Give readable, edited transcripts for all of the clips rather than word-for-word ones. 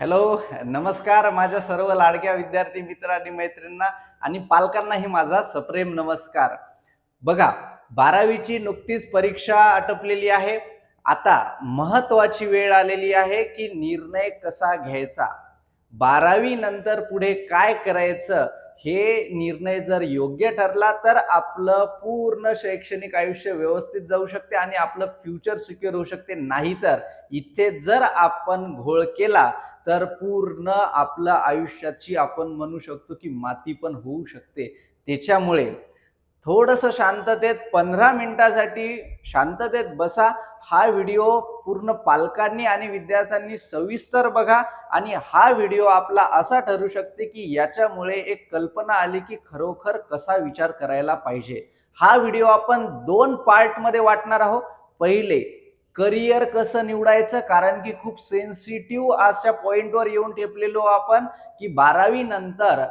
Hello, नमस्कार माझ्या सर्व लाडक्या विद्यार्थी मित्र आणि मैत्रिणींना आणि पालकांनाही माझा सप्रेम नमस्कार. बघा, 12वीची नुकतीच परीक्षा आटपलेली आहे. आता महत्त्वाची वेळ आलेली आहे की निर्णय कसा घ्यायचा. 12वी नंतर पुढे काय करायचं हे निर्णय जर योग्य ठरला तर आपलं पूर्ण शैक्षणिक आयुष्य व्यवस्थित जाऊ शकते आणि आपलं फ्युचर सिक्युअर होऊ शकते. नाहीतर इथे जर आपण घोळ केला तर पूर्ण आपल्या आयुष्याची आपण म्हणू शकतो की माती पण होऊ शकते. त्याच्यामुळे थोडंसं शांततेत 15 मिनिटासाठी शांततेत बसा. हा व्हिडिओ पूर्ण पालकांनी आणि विद्यार्थ्यांनी सविस्तर बघा आणि हा व्हिडिओ आपला असा ठरू शकते की याच्यामुळे एक कल्पना आली की खरोखर कसा विचार करायला पाहिजे. हा व्हिडिओ आपण 2 पार्टमध्ये वाटणार आहोत. पहिले करिअर कसं निवडायचं, कारण की खूप सेन्सिटिव्ह अशा पॉइंटवर येऊन ठेपलेलो आपण की 12वी नंतर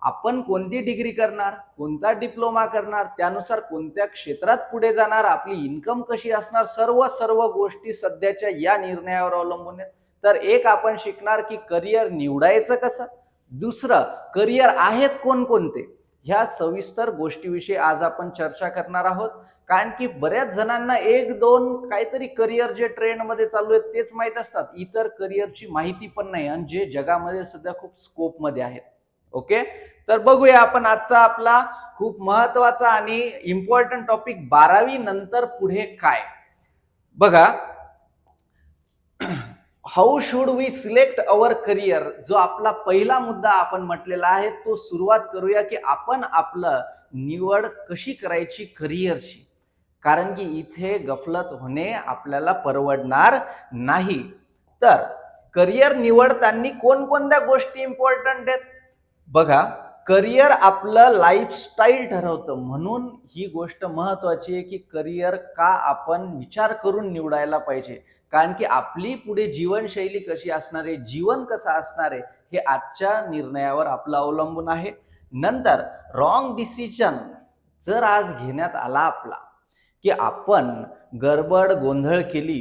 आपण कोणती डिग्री करणार, कोणता डिप्लोमा करणार, त्यानुसार कोणत्या क्षेत्रात पुढे जाणार, आपली इन्कम कशी असणार, सर्व गोष्टी सध्याच्या या निर्णयावर अवलंबून आहेत. तर एक आपण शिकणार की करिअर निवडायचं कसं, दुसरं करिअर आहेत कोणकोणते, ह्या सविस्तर गोष्टीविषयी आज आपण चर्चा करणार आहोत. कारण की बऱ्याच जणांना एक दोन काहीतरी करिअर जे ट्रेंडमध्ये चालू आहेत तेच माहीत असतात, इतर करिअरची माहिती पण नाही आणि जे जगामध्ये सध्या खूप स्कोपमध्ये आहेत. ओके, तर बघूया आपण आजचा आपला खूप महत्वाचा आणि इम्पॉर्टंट टॉपिक 12वी नंतर पुढे काय. बघा, how should we select our career, जो आपला पहिला मुद्दा आपण म्हटलेला आहे तो सुरुवात करूया की आपण आपलं निवड कशी करायची करिअरची. कारण की इथे गफलत होणे आपल्याला परवडणार नाही. तर करिअर निवडताना कोणकोणत्या गोष्टी इम्पॉर्टंट आहेत बघा. करिअर आपलं लाईफस्टाईल ठरवतं, म्हणून ही गोष्ट महत्वाची आहे की करिअर का आपण विचार करून निवडायला पाहिजे. कारण की आपली पुढे जीवनशैली कशी असणार आहे, जीवन कसं असणार आहे, हे आजच्या निर्णयावर आपलं अवलंबून आहे. नंतर रॉंग डिसिजन जर आज घेण्यात आला आपला, की आपण गडबड गोंधळ केली,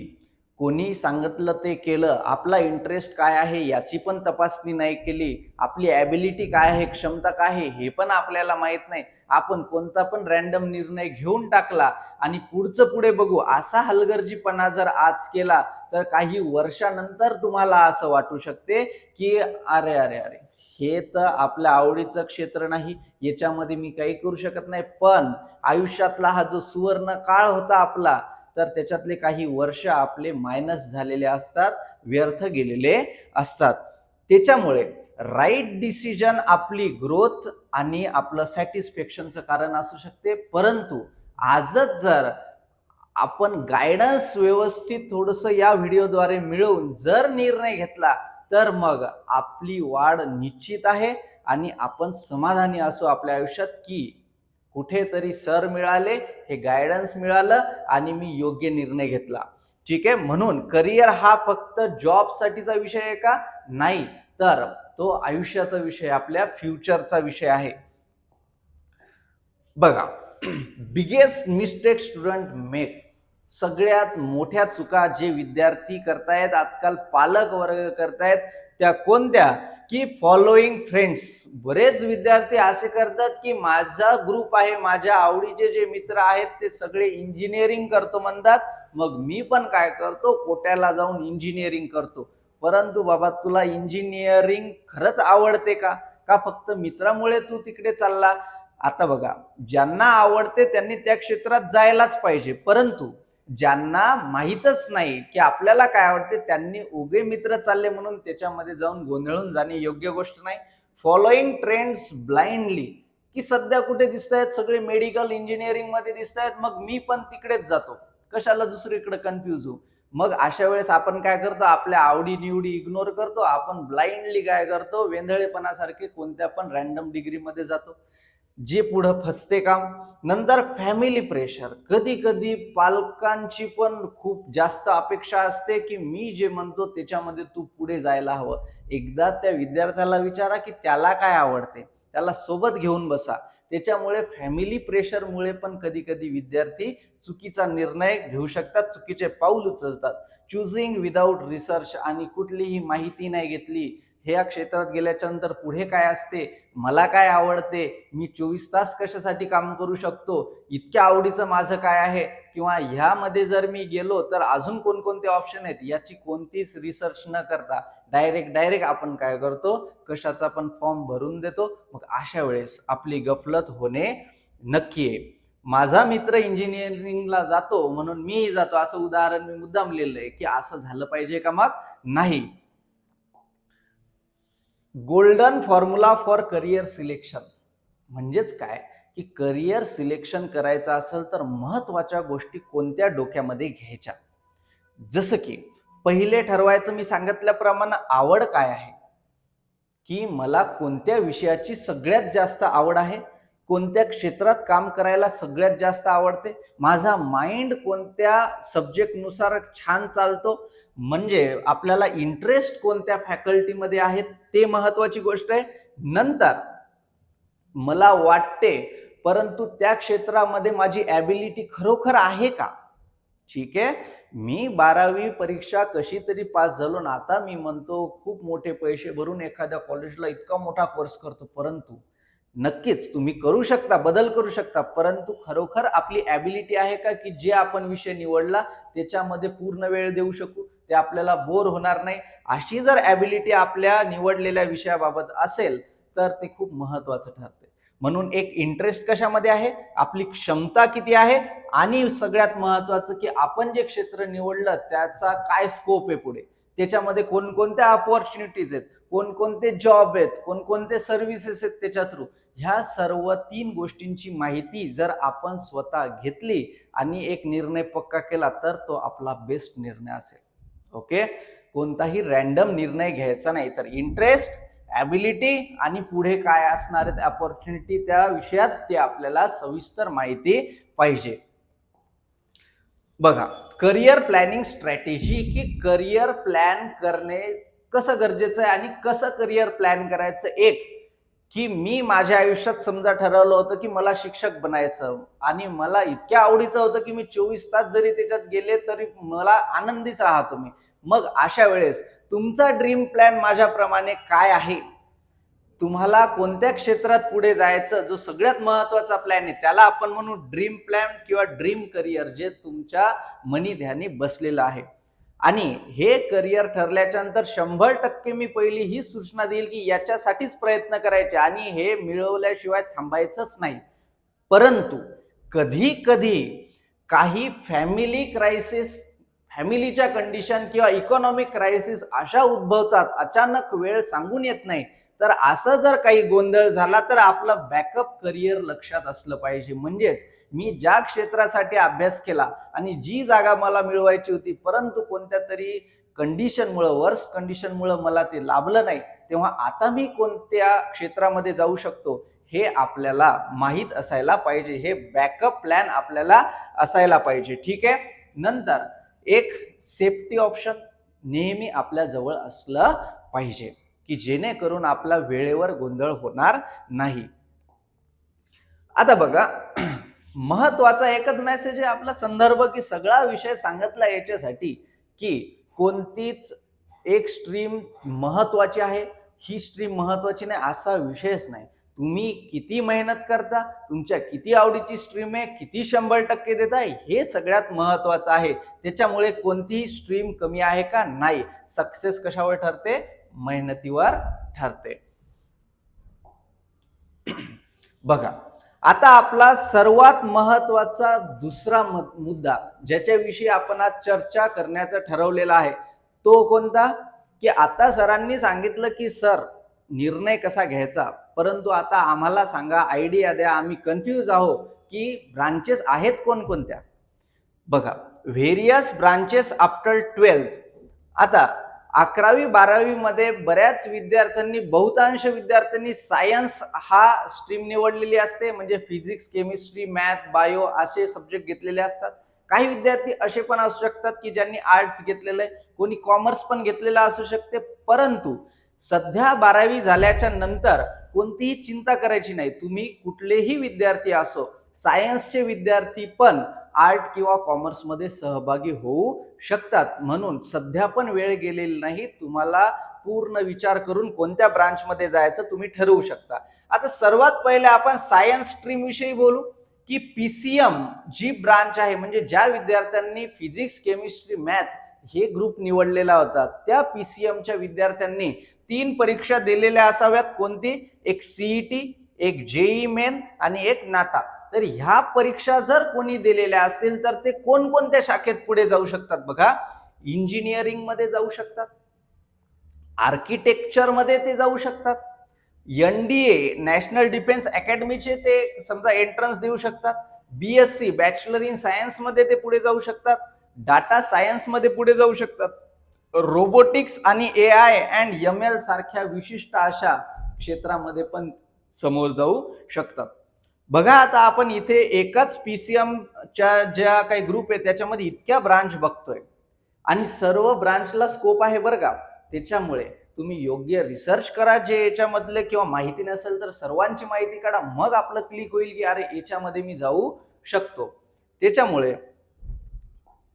कोणी सांगितलं ते केलं, आपला इंटरेस्ट काय आहे याची पण तपासणी नाही केली, आपली ॲबिलिटी काय आहे, क्षमता काय आहे हे पण आपल्याला माहित नाही, आपण कोणता पण रॅन्डम निर्णय घेऊन टाकला आणि पुढचं पुढे बघू असा हलगर्जीपणा जर आज केला तर काही वर्षानंतर तुम्हाला असं वाटू शकते की अरे अरे अरे, हे तर आपल्या आवडीचं क्षेत्र नाही, याच्यामध्ये मी काही करू शकत नाही. पण आयुष्यातला हा जो सुवर्ण काळ होता आपला, तर त्याच्यातले काही वर्ष आपले मायनस झालेले असतात, व्यर्थ गेलेले असतात. त्याच्यामुळे राईट डिसिजन आपली ग्रोथ आणि आपलं सॅटिस्फॅक्शनचं कारण असू शकते. परंतु आजच जर आपण गायडन्स व्यवस्थित थोडंसं या व्हिडिओद्वारे मिळवून जर निर्णय घेतला तर मग आपली वाढ निश्चित आहे आणि आपण समाधानी असू आपल्या आयुष्यात की कुठेतरी सर मिळाले, हे गायडन्स मिळालं आणि मी योग्य निर्णय घेतला. ठीक आहे, म्हणून करिअर हा फक्त जॉबसाठीचा विषय आहे का? नाही, तर तो आयुष्याचा विषय, आपल्या फ्युचरचा विषय आहे. बघा, बिगेस्ट मिस्टेक स्टुडंट मेक, सगळ्यात मोठ्या चुका जे विद्यार्थी करतायत, आजकाल पालक वर्ग करतायत, त्या कोणत्या? की फॉलोइंग फ्रेंड्स. बरेच विद्यार्थी असे करतात की माझा ग्रुप आहे, माझ्या आवडीचे जे मित्र आहेत ते सगळे इंजिनिअरिंग करतो म्हणतात, मग मी पण काय करतो, कोट्याला जाऊन इंजिनिअरिंग करतो. परंतु बाबा, तुला इंजिनिअरिंग खरंच आवडते का? का फक्त मित्रामुळे तू तिकडे चालला? आता बघा, ज्यांना आवडते त्यांनी त्या क्षेत्रात जायलाच पाहिजे, परंतु ज्यांना माहीतच नाही की आपल्याला काय आवडते, त्यांनी उगे मित्र चालले म्हणून त्याच्यामध्ये जाऊन गोंधळून जाणे योग्य गोष्ट नाही. फॉलोइंग ट्रेंड्स ब्लाइंडली, की सध्या कुठे दिसत आहेत, सगळे मेडिकल इंजिनिअरिंग मध्ये दिसत आहेत, मग मी पण तिकडेच जातो, कशाला दुसरीकडे कन्फ्युज होऊ. मग अशा वेळेस आपण काय करतो, आपल्या आवडी निवडी इग्नोर करतो, आपण ब्लाइंडली काय करतो, वेंधळेपणासारखे कोणत्या पण रॅन्डम डिग्रीमध्ये जातो, जे पुढं फसते काम. नंतर फॅमिली प्रेशर, कधी कधी पालकांची पण खूप जास्त अपेक्षा असते की मी जे म्हणतो त्याच्यामध्ये तू पुढे जायला हवं. एकदा त्या विद्यार्थ्याला विचारा की त्याला काय आवडते, त्याला सोबत घेऊन बसा. त्याच्यामुळे फॅमिली प्रेशरमुळे पण कधी कधी विद्यार्थी चुकीचा निर्णय घेऊ शकतात, चुकीचे पाऊल उचलतात. चुजिंग विदाउट रिसर्च आणि कुठलीही माहिती नाही घेतली, ह्या क्षेत्रात गेल्याच्या नंतर पुढे काय असते, मला काय आवडते, मी 24 तास कशासाठी काम करू शकतो, इतक्या आवडीचं माझं काय आहे, किंवा ह्यामध्ये जर मी गेलो तर अजून कोणकोणते ऑप्शन आहेत, याची कोणतीच रिसर्च न करता डायरेक्ट आपण काय करतो, कशाचा पण फॉर्म भरून देतो. मग अशा वेळेस आपली गफलत होणे नक्की आहे. माझा मित्र इंजिनिअरिंगला जातो म्हणून मीही जातो, असं उदाहरण मी मुद्दाम लिहिलंय की असं झालं पाहिजे का? मग नाही. Golden formula for career selection म्हणजेच काय, की करिअर सिलेक्शन करायचं असेल तर महत्वाच्या गोष्टी कोणत्या डोक्यामध्ये घ्यायच्या. जसं की पहिले ठरवायचं, मी सांगितल्याप्रमाणे आवड काय आहे, की मला कोणत्या विषयाची सगळ्यात जास्त आवड आहे, कोणत्या क्षेत्रात काम करायला सगळ्यात जास्त आवडते, माझा माइंड कोणत्या सब्जेक्टनुसार छान चालतो, म्हणजे आपल्याला इंटरेस्ट कोणत्या फॅकल्टीमध्ये आहेत ते महत्वाची गोष्ट आहे. नंतर मला वाटते परंतु त्या क्षेत्रामध्ये माझी ॲबिलिटी खरोखर आहे का. ठीक आहे, मी 12वी परीक्षा कशी तरी पास झालो ना, आता मी म्हणतो खूप मोठे पैसे भरून एखाद्या कॉलेजला इतका मोठा कोर्स करतो, परंतु नक्कीच तुम्ही करू शकता, बदल करू शकता, परंतु खरोखर आपली ॲबिलिटी आहे का, की जे आपण विषय निवडला त्याच्यामध्ये पूर्ण वेळ देऊ शकू, ते आपल्याला बोर होणार नाही. अशी जर ॲबिलिटी आपल्या निवडलेल्या विषयाबाबत असेल तर ते खूप महत्वाचं ठरते. म्हणून एक इंटरेस्ट कशामध्ये आहे, आपली क्षमता किती आहे, आणि सगळ्यात महत्वाचं की आपण जे क्षेत्र निवडलं त्याचा काय स्कोप आहे पुढे, त्याच्यामध्ये कोणकोणत्या अपॉर्च्युनिटीज आहेत, कोणकोणते जॉब आहेत, कोणकोणते सर्व्हिसेस आहेत त्याच्या थ्रू. ह्या सर्व 3 गोष्टींची माहिती जर आपण स्वतः घेतली आणि एक निर्णय पक्का केला तर तो आपला बेस्ट निर्णय असेल. ओके, कोणताही रॅन्डम निर्णय घ्यायचा नाही, तर इंटरेस्ट, ॲबिलिटी आणि पुढे काय असणार आहेत अपॉर्च्युनिटी त्या विषयात, ते आपल्याला सविस्तर माहिती पाहिजे. बघा, करिअर प्लॅनिंग स्ट्रॅटेजी, की करिअर प्लॅन करणे कसं गरजेचं आहे आणि कसं करिअर प्लॅन करायचं. एक, की मी माझ्या आयुष्यात समजा ठरवलं होतं की मला शिक्षक बनायचं आणि मला इतक्या आवडीचं होतं की मी 24 तास जरी त्याच्यात गेले तरी मला आनंदीच राहतो मी. मग अशा वेळेस तुमचा ड्रीम प्लॅन माझ्याप्रमाणे काय आहे, तुम्हाला कोणत्या क्षेत्रात पुढे जायचं, जो सगळ्यात महत्वाचा प्लॅन आहे त्याला आपण म्हणू ड्रीम प्लॅन किंवा ड्रीम करिअर, जे तुमच्या मनी ध्यानी बसलेलं आहे. आणि हे करिअर ठरल्याच्या नंतर 100% मी पहिली ही सूचना देईल की याच्यासाठीच प्रयत्न करायचे आणि हे मिळवल्याशिवाय थांबायचंच नाही. परंतु कधी कधी काही फॅमिली क्रायसिस, फॅमिलीच्या कंडिशन किंवा इकॉनॉमिक क्रायसिस अशा उद्भवतात, अचानक वेळ सांगून येत नाही, तर असं जर काही गोंधळ झाला तर आपलं बॅकअप करिअर लक्षात असलं पाहिजे. म्हणजेच मी ज्या क्षेत्रासाठी अभ्यास केला आणि जी जागा मला मिळवायची होती, परंतु कोणत्या तरी कंडिशनमुळे, वर्स कंडिशनमुळे मला ते लाभलं नाही, तेव्हा आता मी कोणत्या क्षेत्रामध्ये जाऊ शकतो हे आपल्याला माहीत असायला पाहिजे. हे बॅकअप प्लॅन आपल्याला असायला पाहिजे. ठीक आहे. नंतर एक सेफ्टी ऑप्शन नेहमी आपल्या जवळ असलं पाहिजे, की जेणेकरून आपला वेळेवर गोंधळ होणार नाही. आता बघा, महत्वाचा एकच मेसेज आहे आपला संदर्भ, की सगळा विषय सांगितला याच्यासाठी की कोणतीच एक स्ट्रीम महत्वाची आहे, ही स्ट्रीम महत्वाची नाही असा विषयच नाही. तुम्ही किती मेहनत करता, तुमच्या किती आवडीची स्ट्रीम आहे, किती 100% देता, हे सगळ्यात महत्वाचं आहे. त्याच्यामुळे कोणतीही स्ट्रीम कमी आहे का? नाही. सक्सेस कशावर ठरते? मेहनतीवर ठरते. बघा, आता आपला सर्वात महत्वाचा दुसरा मुद्दा ज्याच्याविषयी आपण आज चर्चा करण्याचं ठरवलेला आहे तो कोणता? की आता सरांनी सांगितलं की सर निर्णय कसा घ्यायचा, परंतु आता आम्हाला सांगा, आयडिया द्या, आम्ही कन्फ्यूज आहोत की ब्रांचेस आहेत कोणकोणत्या. बघा, व्हेरियस ब्रांचेस आफ्टर 12th. आता 11वी-12वी मध्ये बऱ्याच विद्यार्थ्यांनी, बहुतांश विद्यार्थ्यांनी सायन्स हा स्ट्रीम निवडलेली असते, म्हणजे फिजिक्स, केमिस्ट्री, मॅथ, बायो असे सब्जेक्ट घेतलेले असतात. काही विद्यार्थी असे पण असू शकतात की ज्यांनी आर्ट्स घेतलेलं आहे, कोणी कॉमर्स पण घेतलेला असू शकते. परंतु सध्या 12वी झाल्याच्या नंतर कोणतीही चिंता करायची नाही. तुम्ही कुठलेही विद्यार्थी असो, सायन्सचे विद्यार्थी पण आर्ट किंवा कॉमर्समध्ये सहभागी होऊ शकतात. म्हणून सध्या पण वेळ गेलेली नाही, तुम्हाला पूर्ण विचार करून कोणत्या ब्रांचमध्ये जायचं तुम्ही ठरवू शकता. आता सर्वात पहिले आपण सायन्स स्ट्रीम विषयी बोलू, की पीसीएम जी ब्रांच आहे, म्हणजे ज्या विद्यार्थ्यांनी फिजिक्स, केमिस्ट्री, मॅथ हे ग्रुप निवडलेला होता, त्या पीसीएमच्या विद्यार्थ्यांनी 3 परीक्षा दिलेल्या असाव्यात. कोणती? एक सीईटी, एक जेई मेन आणि एक नाटा. तर ह्या परीक्षा जर कोणी दिलेल्या असतील तर ते कोणकोणत्या शाखेत पुढे जाऊ शकतात? बघा, इंजिनिअरिंग मध्ये जाऊ शकतात, आर्किटेक्चर मध्ये ते जाऊ शकतात, एनडीए नॅशनल डिफेन्स अकॅडमीचे ते समजा एंट्रन्स देऊ शकतात, बीएससी बॅचलर इन सायन्स मध्ये ते पुढे जाऊ शकतात, डाटा सायन्स मध्ये पुढे जाऊ शकतात, रोबोटिक्स आणि एआय अँड एमएल सारख्या विशिष्ट अशा क्षेत्रामध्ये पण समोर जाऊ शकतात. बघा, आता आपण इथे एकच पीसीएमच्या ज्या काही ग्रुप आहे त्याच्यामध्ये इतक्या ब्रांच बघतोय आणि सर्व ब्रांचला स्कोप आहे बरं का. त्याच्यामुळे तुम्ही योग्य रिसर्च करा जे याच्यामधले, किंवा माहिती नसेल तर सर्वांची माहिती काढा, मग आपलं क्लिक होईल की अरे याच्यामध्ये मी जाऊ शकतो. त्याच्यामुळे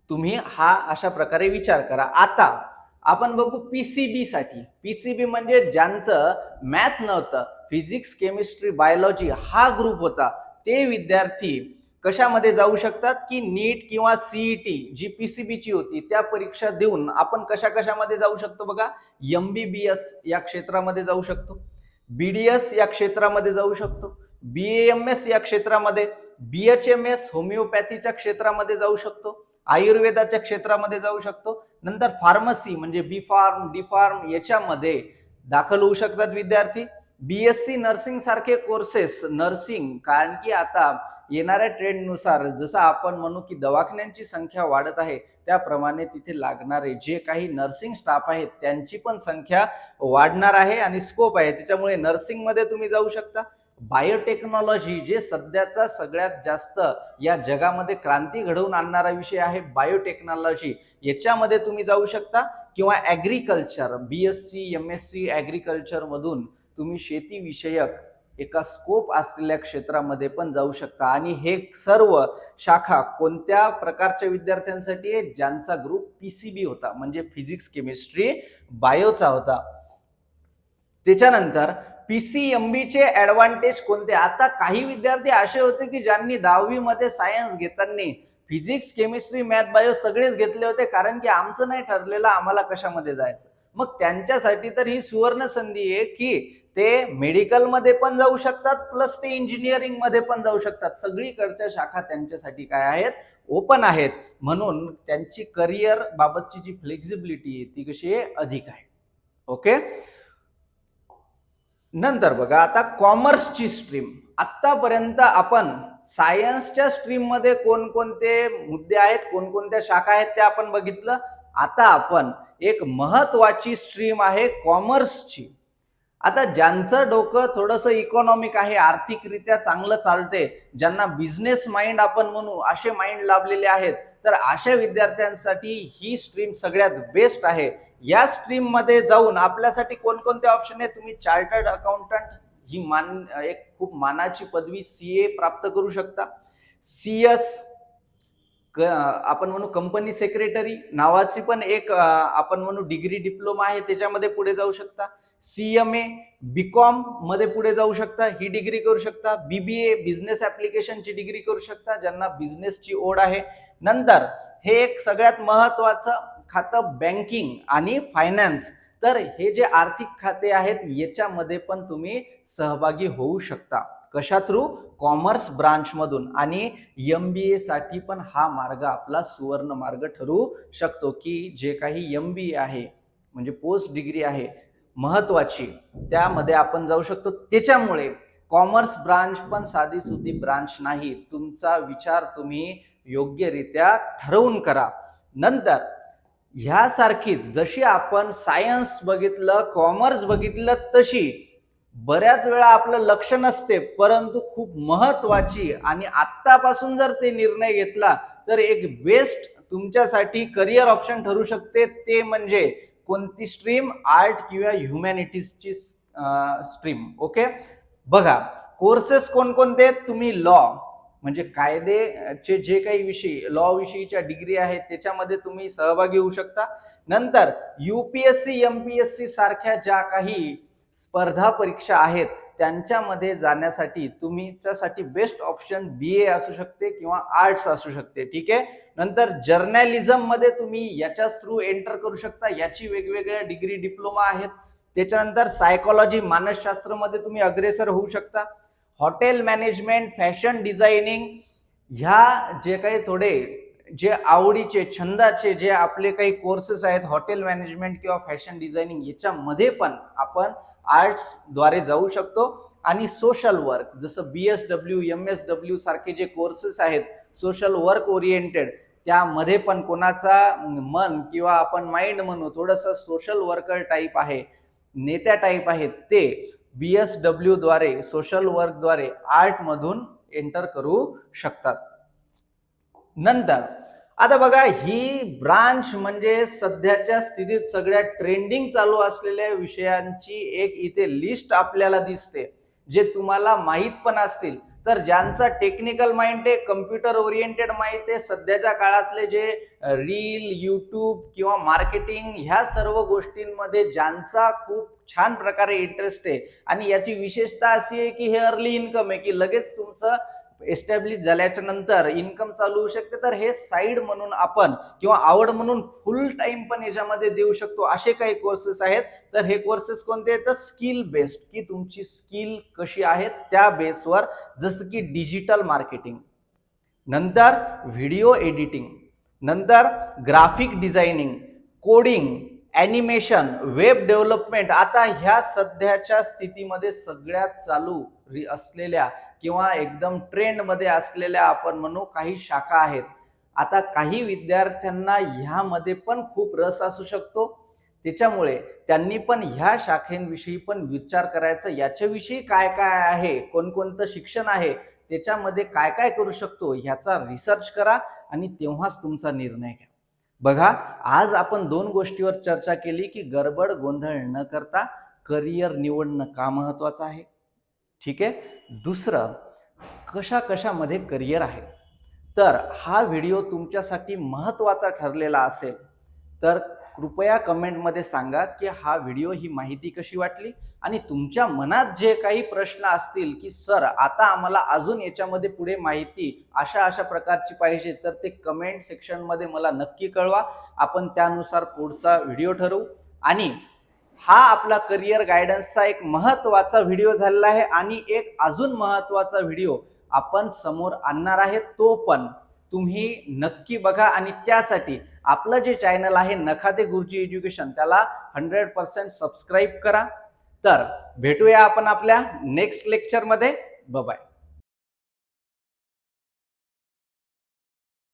तुम्ही हा अशा प्रकारे विचार करा. आता आपण बघू पीसीबी साठी. पीसीबी म्हणजे ज्यांचं मॅथ नव्हतं, फिजिक्स, केमिस्ट्री, बायोलॉजी हा ग्रुप होता, ते विद्यार्थी कशामध्ये जाऊ शकतात? की नीट किंवा सीईटी जी पीसीबीची होती त्या परीक्षा देऊन आपण कशामध्ये जाऊ शकतो? बघा, एमबीबीएस या क्षेत्रामध्ये जाऊ शकतो, बीडीएस या क्षेत्रामध्ये जाऊ शकतो, बीएएमएस या क्षेत्रामध्ये, बीएचएमएस होमिओपॅथीच्या क्षेत्रामध्ये जाऊ शकतो, आयुर्वेदाच्या क्षेत्रामध्ये जाऊ शकतो, नंतर फार्मसी म्हणजे बी फार्म, डी फार्म याच्यामध्ये दाखल होऊ शकतात विद्यार्थी. बीएससी नर्सिंग सारखे कोर्सेस, नर्सिंग, कारण की आता येणाऱ्या ट्रेंडनुसार जसं आपण म्हणू की दवाखान्यांची संख्या वाढत आहे, त्याप्रमाणे तिथे लागणारे जे काही नर्सिंग स्टाफ आहेत त्यांची पण संख्या वाढणार आहे आणि स्कोप आहे, त्याच्यामुळे नर्सिंग मध्ये तुम्ही जाऊ शकता. बायोटेक्नॉलॉजी जे सध्याचा सगळ्यात जास्त या जगामध्ये क्रांती घडवून आणणारा विषय आहे बायोटेक्नॉलॉजी, याच्यामध्ये तुम्ही जाऊ शकता. किंवा ऍग्रिकल्चर, बीएससी एमएससी ऍग्रिकल्चर मधून तुम्ही शेती विषयक एका स्कोप असलेल्या क्षेत्रामध्ये पण जाऊ शकता. आणि हे सर्व शाखा कोणत्या प्रकारच्या विद्यार्थ्यांसाठी आहे? ज्यांचा ग्रुप पीसीबी होता, म्हणजे फिजिक्स, केमिस्ट्री, बायोचा होता. त्याच्यानंतर पीसीएमबीचे ऍडव्हान्टेज कोणते? आता काही विद्यार्थी असे होते की ज्यांनी 10वी मध्ये सायन्स घेताना फिजिक्स, केमिस्ट्री, मॅथ, बायो सगळेच घेतले होते, कारण की आमचं नाही ठरलेलं आम्हाला कशामध्ये जायचं. मग त्यांच्यासाठी तर ही सुवर्ण संधी आहे की ते मेडिकल मध्ये पण जाऊ शकतात, प्लस ते इंजिनिअरिंग मध्ये पण जाऊ शकतात. सगळीकडच्या शाखा त्यांच्यासाठी काय आहेत? ओपन आहेत. म्हणून त्यांची करिअर बाबतची जी फ्लेक्झिबिलिटी आहे ती कशी आहे? अधिक आहे. ओके. नंतर बघा, आता कॉमर्सची स्ट्रीम. आतापर्यंत आपण सायन्सच्या स्ट्रीम मध्ये कोणकोणते मुद्दे आहेत, कोणकोणत्या शाखा आहेत ते आपण बघितलं. आता आपण एक महत्वाची स्ट्रीम आहे कॉमर्सची. आता ज्यांचं डोकं थोडंसं इकॉनॉमिक आहे, आर्थिकरित्या चांगलं चालते, ज्यांना बिझनेस माइंड आपण म्हणू असे माइंड लाभलेले आहेत, तर अशा विद्यार्थ्यांसाठी ही स्ट्रीम सगळ्यात बेस्ट आहे. या स्ट्रीम मध्ये जाऊन आपल्यासाठी कोणकोणते ऑप्शन आहे? तुम्ही चार्टर्ड अकाउंटंट ही एक खूप मानाची पदवी सीए प्राप्त करू शकता. सीएस आपण म्हणू कंपनी सेक्रेटरी नावाची पण एक आपण म्हणू डिग्री डिप्लोमा आहे, त्याच्यामध्ये पुढे जाऊ शकता. सीएमए बीकॉम मध्ये पुढे जाऊ शकता, ही डिग्री करू शकता. बीबीए बिझनेस ऍप्लिकेशनची डिग्री करू शकता, ज्यांना बिझनेसची ओढ आहे. नंतर हे एक सगळ्यात महत्वाचं खातं बँकिंग आणि फायनान्स. तर हे जे आर्थिक खाते आहेत याच्यामध्ये पण तुम्ही सहभागी होऊ शकता. कशा थ्रू? कॉमर्स ब्रांच मधून. आणि एमबीए साठी पण हा मार्ग आपला सुवर्ण मार्ग ठरू शकतो, की जे काही एमबीए आहे म्हणजे पोस्ट डिग्री आहे महत्वाची, त्यामध्ये आपण जाऊ शकतो. त्याच्यामुळे कॉमर्स ब्रांच पण साधी सुधी ब्रांच नाही. तुमचा विचार तुम्ही योग्यरित्या ठरवून करा. नंतर ह्यासारखीच जशी आपण सायन्स बघितलं, कॉमर्स बघितलं, तशी बऱ्याच वेळा आपलं लक्ष नसते, परंतु खूप महत्वाची आणि आत्तापासून जर ते निर्णय घेतला तर एक बेस्ट तुमच्यासाठी करिअर ऑप्शन ठरू शकते. ते म्हणजे कोणती स्ट्रीम? आर्ट किंवा ह्युमॅनिटीजची स्ट्रीम. ओके. बघा, कोर्सेस कोणकोणते? तुम्ही लॉ, म्हणजे कायदेचे जे काही विषय लॉ विषयीच्या डिग्री आहेत त्याच्यामध्ये तुम्ही सहभागी होऊ शकता. नंतर UPSC MPSC सारख्या ज्या काही स्पर्धा परीक्षा आहेत त्यांच्यामध्ये जाण्यासाठी तुमच्यासाठी बेस्ट ऑप्शन BA असू शकते किंवा आर्ट्स असू शकते. ठीक आहे. नंतर जर्नलिझम मध्ये तुम्ही याच्याच थ्रू एंटर करू शकता. याची वेगवेगळ्या डिग्री डिप्लोमा आहेत. त्याच्यानंतर सायकोलॉजी मानसशास्त्र मध्ये तुम्ही अग्रेसर होऊ शकता. हॉटेल मॅनेजमेंट, फॅशन डिझायनिंग ह्या जे काही थोडे जे आवडीचे छंदाचे जे आपले काही कोर्सेस आहेत हॉटेल मॅनेजमेंट किंवा फॅशन डिझायनिंग याच्यामध्ये पण आपण आर्ट्स द्वारे जाऊ शकतो. आणि सोशल वर्क जसं BSW MSW सारखे जे कोर्सेस आहेत सोशल वर्क ओरिएंटेड त्यामध्ये पण कोणाचा मन किंवा आपण माइंड म्हणू थोडंसं सोशल वर्कर टाईप आहे, नेत्या टाईप आहे, ते BSW द्वारे सोशल वर्क द्वारे आर्ट मधून एंटर करू शकतात. नंतर आता बघा ही ब्रांच म्हणजे सध्याच्या स्थितीत सगळ्यात ट्रेंडिंग चालू असलेल्या विषयांची एक इथे लिस्ट आपल्याला दिसते जे तुम्हाला माहित पण असतील. तर ज्यांचा टेक्निकल माइंड आहे, कम्प्युटर ओरिएंटेड माहित आहे, सध्याच्या काळातले जे रील, यूट्यूब किंवा मार्केटिंग ह्या सर्व गोष्टींमध्ये ज्यांचा खूप छान प्रकारे इंटरेस्ट आहे आणि याची विशेषता अशी आहे की हे अर्ली इन्कम आहे की लगेच तुमचं एस्टॅब्लिश झाल्याच्या नंतर इन्कम चालू होऊ शकते. तर हे साइड म्हणून आपण किंवा आवड म्हणून फुल टाइम पण याच्यामध्ये देऊ शकतो असे काही कोर्सेस आहेत. तर हे कोर्सेस कोणते आहेत तर स्किल बेस्ड की तुमची स्किल कशी आहे त्या बेसवर, जसं की डिजिटल मार्केटिंग, नंतर व्हिडिओ एडिटिंग, नंतर graphic designing, coding, animation, web development. आता ह्या सध्याच्या स्थितीमध्ये सगळ्यात चालू असलेल्या किंवा एकदम ट्रेंड मध्ये असलेल्या आपण म्हणू काही शाखा आहेत. आता काही विद्यार्थ्यांना ह्यामध्ये पण खूप रस असू शकतो. त्याच्यामुळे त्यांनी पण ह्या शाखेविषयी पण विचार करायचा, याच्याविषयी काय काय आहे, कोणकोणतं शिक्षण आहे, त्याच्यामध्ये काय काय करू शकतो ह्याचा रिसर्च करा आणि तेव्हाच तुमचा निर्णय घ्या. बघा आज आपण दोन गोष्टीवर चर्चा केली की गडबड गोंधळ न करता करिअर निवडणं का महत्वाचं आहे. ठीक आहे. दुसरं कशामध्ये करिअर आहे. तर हा व्हिडिओ तुमच्यासाठी महत्वाचा ठरलेला असेल तर कृपया कमेंटमध्ये सांगा की हा व्हिडिओ ही माहिती कशी वाटली आणि तुमच्या मनात जे काही प्रश्न असतील की सर आता आम्हाला अजून याच्यामध्ये पुढे माहिती अशा प्रकारची पाहिजे तर ते कमेंट सेक्शन मध्ये मला नक्की कळवा. आपण त्यानुसार पुढचा व्हिडिओ ठरवू. आणि हा आपला करिअर गायडन्सचा एक महत्वाचा व्हिडिओ झालेला आहे आणि एक अजून महत्वाचा व्हिडिओ आपण समोर आणणार आहे. तो पण तुम्ही नक्की बघा आणि त्यासाठी आपलं जे चॅनल आहे नखाते गुरुजी एज्युकेशन त्याला 100% सबस्क्राईब करा. तर भेटूया आपण आपल्या नेक्स्ट लेक्चर मध्ये. Bye bye.